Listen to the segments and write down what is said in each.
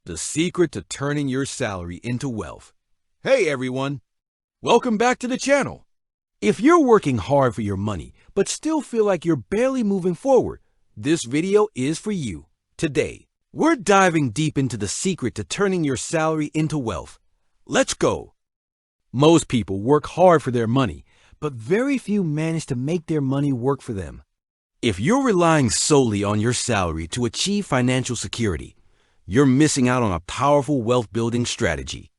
The secret to turning your salary into wealth. Hey everyone, welcome back to the channel. If you're working hard for your money, but still feel like you're barely moving forward, this video is for you. Today, we're diving deep into the secret to turning your salary into wealth. Let's go. Most people work hard for their money, but very few manage to make their money work for them. If you're relying solely on your salary to achieve financial security, you're missing out on a powerful wealth-building strategy.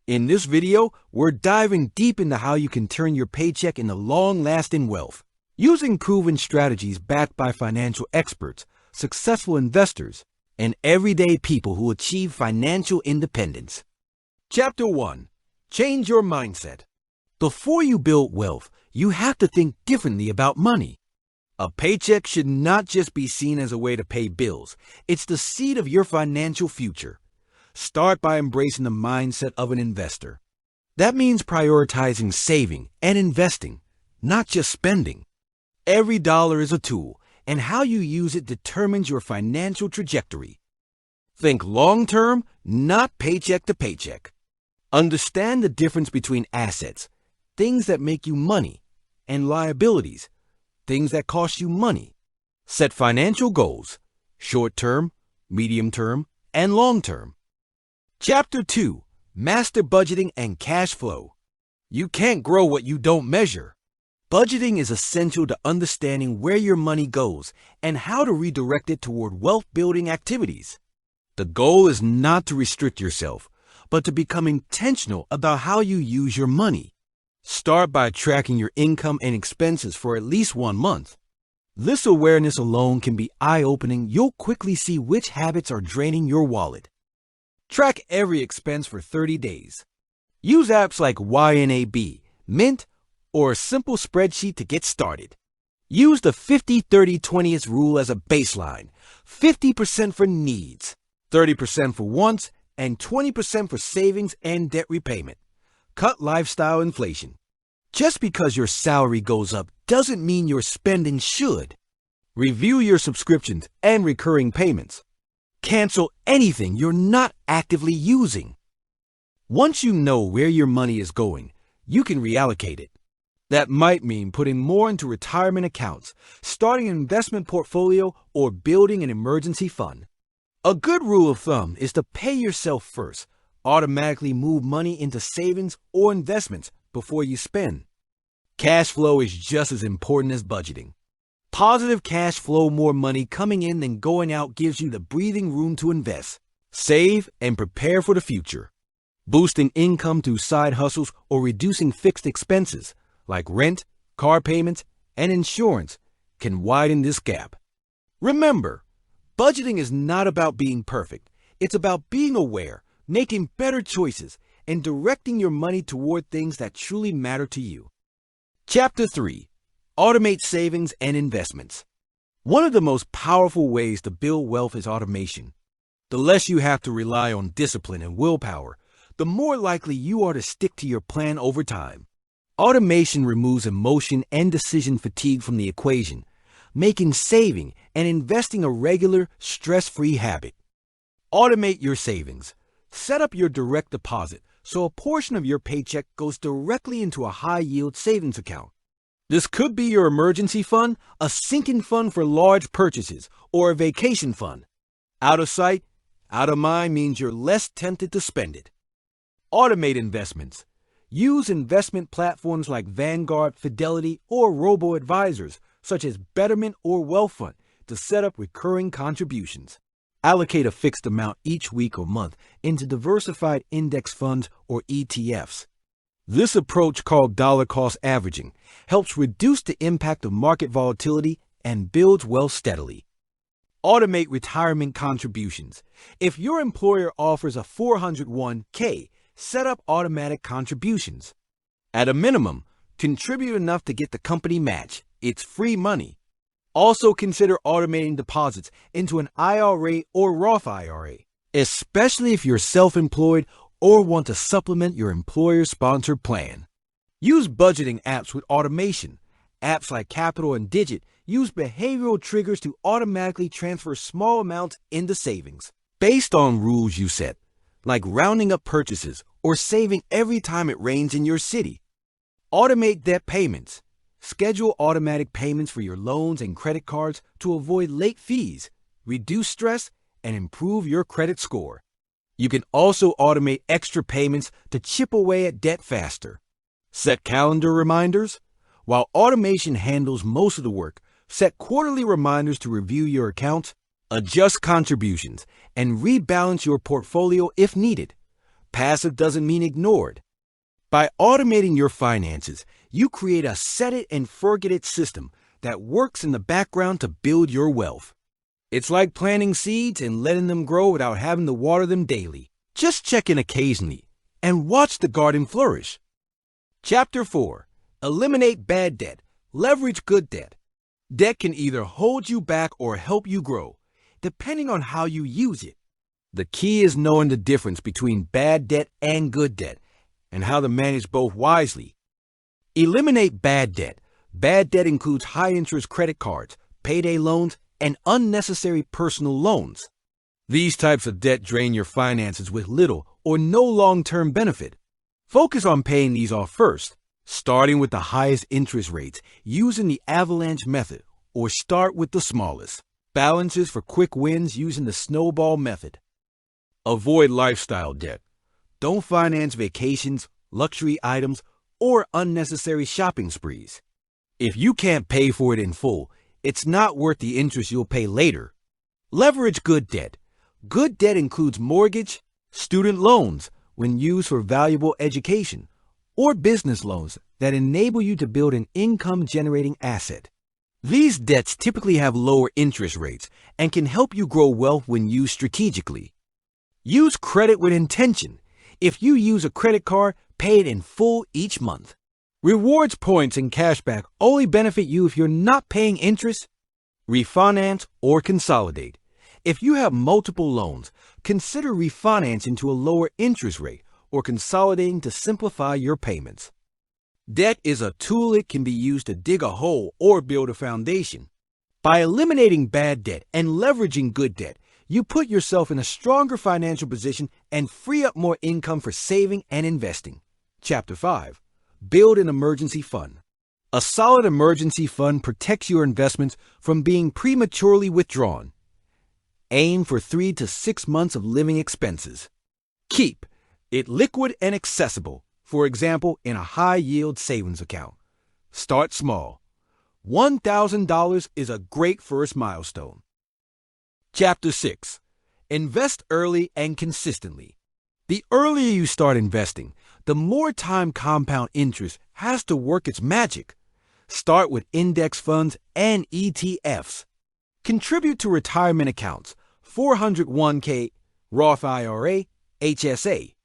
In this video, we're diving deep into how you can turn your paycheck into long-lasting wealth, using proven strategies backed by financial experts, successful investors, and everyday people who achieve financial independence. Chapter 1. Change your mindset. Before you build wealth, you have to think differently about money. A paycheck should not just be seen as a way to pay bills. It's the seed of your financial future. Start by embracing the mindset of an investor. That means prioritizing saving and investing, not just spending. Every dollar is a tool, and how you use it determines your financial trajectory. Think long-term, not paycheck to paycheck. Understand the difference between assets, things that make you money, and liabilities, things that cost you money. Set financial goals, short-term, medium-term, and long-term. Chapter 2. Master budgeting and cash flow. You can't grow what you don't measure. Budgeting is essential to understanding where your money goes and how to redirect it toward wealth-building activities. The goal is not to restrict yourself, but to become intentional about how you use your money. Start by tracking your income and expenses for at least 1 month. This awareness alone can be eye-opening. You'll quickly see which habits are draining your wallet. Track every expense for 30 days. Use apps like YNAB, Mint, or a simple spreadsheet to get started. Use the 50-30-20 rule as a baseline. 50% for needs, 30% for wants, and 20% for savings and debt repayment. Cut lifestyle inflation. Just because your salary goes up doesn't mean your spending should. Review your subscriptions and recurring payments. Cancel anything you're not actively using. Once you know where your money is going, you can reallocate it. That might mean putting more into retirement accounts, starting an investment portfolio, or building an emergency fund. A good rule of thumb is to pay yourself first. Automatically move money into savings or investments before you spend. Cash flow is just as important as budgeting. Positive cash flow, more money coming in than going out, gives you the breathing room to invest, save, and prepare for the future. Boosting income through side hustles or reducing fixed expenses like rent, car payments, and insurance can widen this gap. Remember, budgeting is not about being perfect. It's about being aware, making better choices, and directing your money toward things that truly matter to you. Chapter 3. Automate savings and investments. One of the most powerful ways to build wealth is automation. The less you have to rely on discipline and willpower, the more likely you are to stick to your plan over time. Automation removes emotion and decision fatigue from the equation, making saving and investing a regular, stress-free habit. Automate your savings. Set up your direct deposit so a portion of your paycheck goes directly into a high-yield savings account. This could be your emergency fund, a sinking fund for large purchases, or a vacation fund. Out of sight, out of mind means you're less tempted to spend it. Automate investments. Use investment platforms like Vanguard, Fidelity, or robo-advisors such as Betterment or Wealth Fund to set up recurring contributions. Allocate a fixed amount each week or month into diversified index funds or ETFs. This approach, called dollar-cost averaging, helps reduce the impact of market volatility and builds wealth steadily. Automate retirement contributions. If your employer offers a 401k, set up automatic contributions. At a minimum, contribute enough to get the company match. It's free money. Also consider automating deposits into an IRA or Roth IRA, especially if you're self-employed or want to supplement your employer-sponsored plan. Use budgeting apps with automation. Apps like Capital and Digit use behavioral triggers to automatically transfer small amounts into savings. Based on rules you set, like rounding up purchases or saving every time it rains in your city. Automate debt payments. Schedule automatic payments for your loans and credit cards to avoid late fees, reduce stress, and improve your credit score. You can also automate extra payments to chip away at debt faster. Set calendar reminders. While automation handles most of the work, set quarterly reminders to review your accounts, adjust contributions, and rebalance your portfolio if needed. Passive doesn't mean ignored. By automating your finances, you create a set-it-and-forget-it system that works in the background to build your wealth. It's like planting seeds and letting them grow without having to water them daily. Just check in occasionally and watch the garden flourish. Chapter 4. Eliminate bad debt. Leverage good debt. Debt can either hold you back or help you grow, depending on how you use it. The key is knowing the difference between bad debt and good debt, and how to manage both wisely. Eliminate bad debt. Bad debt includes high-interest credit cards, payday loans, and unnecessary personal loans. These types of debt drain your finances with little or no long-term benefit. Focus on paying these off first, starting with the highest interest rates using the avalanche method, or start with the smallest. Balances for quick wins using the snowball method. Avoid lifestyle debt. Don't finance vacations, luxury items, or unnecessary shopping sprees. If you can't pay for it in full, it's not worth the interest you'll pay later. Leverage good debt. Good debt includes mortgage, student loans when used for valuable education, or business loans that enable you to build an income-generating asset. These debts typically have lower interest rates and can help you grow wealth when used strategically. Use credit with intention. If you use a credit card, pay it in full each month. Rewards points and cashback only benefit you if you're not paying interest. Refinance or consolidate. If you have multiple loans, consider refinancing to a lower interest rate or consolidating to simplify your payments. Debt is a tool that can be used to dig a hole or build a foundation. By eliminating bad debt and leveraging good debt, you put yourself in a stronger financial position and free up more income for saving and investing. Chapter 5. Build an emergency fund. A solid emergency fund protects your investments from being prematurely withdrawn. Aim for 3 to 6 months of living expenses. Keep it liquid and accessible, for example, in a high-yield savings account. Start small. $1,000 is a great first milestone. Chapter 6. Invest early and consistently. The earlier you start investing, the more time compound interest has to work its magic. Start with index funds and ETFs. Contribute to retirement accounts, 401k, Roth IRA, HSA.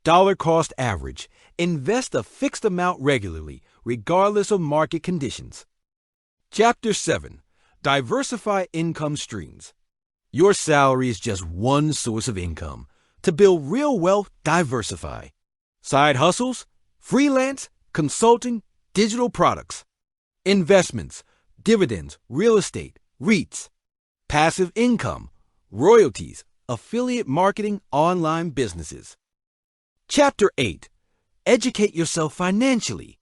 Dollar cost average. Invest a fixed amount regularly, regardless of market conditions. Chapter 7. Diversify income streams. Your salary is just one source of income. To build real wealth, diversify. Side hustles, freelance, consulting, digital products. Investments, dividends, real estate, REITs. Passive income, royalties, affiliate marketing, online businesses. Chapter 8. Educate yourself financially.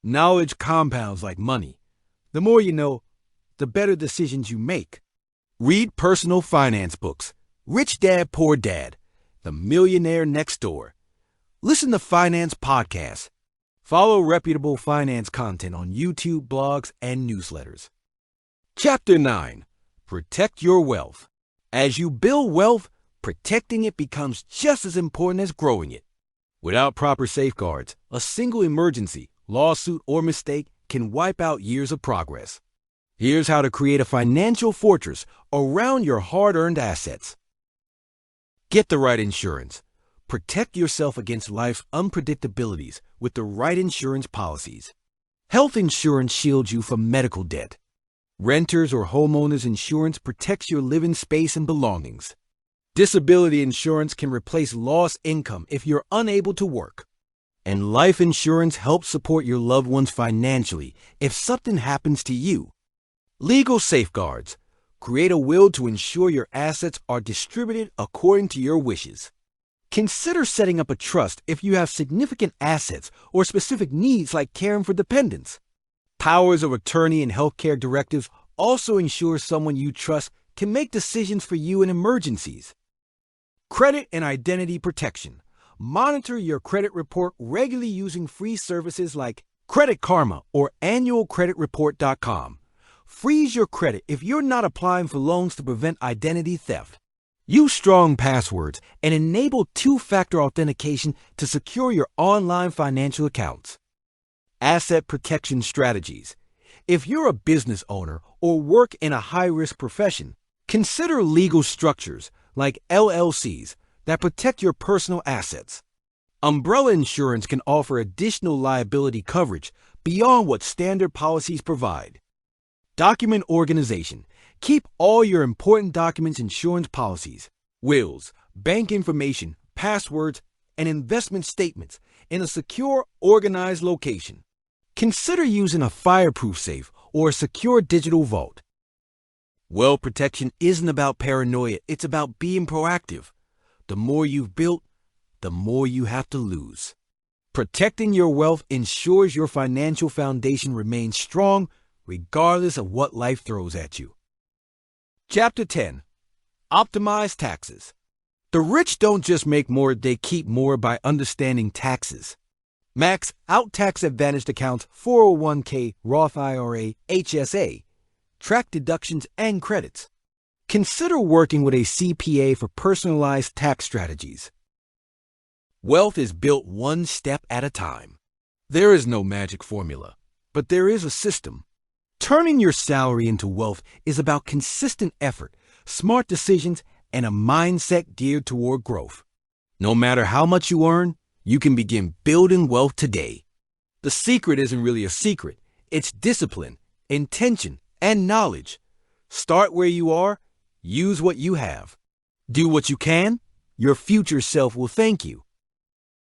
Knowledge compounds like money. The more you know, the better decisions you make. Read personal finance books. Rich Dad, Poor Dad. The Millionaire Next Door. Listen to finance podcasts. Follow reputable finance content on YouTube, blogs, and newsletters. Chapter 9. Protect your wealth. As you build wealth, protecting it becomes just as important as growing it. Without proper safeguards, a single emergency, lawsuit, or mistake can wipe out years of progress. Here's how to create a financial fortress around your hard-earned assets. Get the right insurance. Protect yourself against life's unpredictabilities with the right insurance policies. Health insurance shields you from medical debt. Renters or homeowners insurance protects your living space and belongings. Disability insurance can replace lost income if you're unable to work. And life insurance helps support your loved ones financially if something happens to you. Legal safeguards. Create a will to ensure your assets are distributed according to your wishes. Consider setting up a trust if you have significant assets or specific needs like caring for dependents. Powers of attorney and healthcare directives also ensure someone you trust can make decisions for you in emergencies. Credit and identity protection. Monitor your credit report regularly using free services like Credit Karma or annualcreditreport.com. Freeze your credit if you're not applying for loans to prevent identity theft. Use strong passwords and enable two-factor authentication to secure your online financial accounts. Asset protection strategies. If you're a business owner or work in a high-risk profession, consider legal structures like LLCs that protect your personal assets. Umbrella insurance can offer additional liability coverage beyond what standard policies provide. Document organization. Keep all your important documents, insurance policies, wills, bank information, passwords, and investment statements in a secure, organized location. Consider using a fireproof safe or a secure digital vault. Wealth protection isn't about paranoia, it's about being proactive. The more you've built, the more you have to lose. Protecting your wealth ensures your financial foundation remains strong regardless of what life throws at you. Chapter 10. Optimize taxes. The rich don't just make more, they keep more by understanding taxes. Max out tax-advantaged accounts, 401k, Roth IRA, HSA. Track deductions and credits. Consider working with a CPA for personalized tax strategies. Wealth is built one step at a time. There is no magic formula, but there is a system. Turning your salary into wealth is about consistent effort, smart decisions, and a mindset geared toward growth. No matter how much you earn, you can begin building wealth today. The secret isn't really a secret. It's discipline, intention, and knowledge. Start where you are, use what you have. Do what you can, your future self will thank you.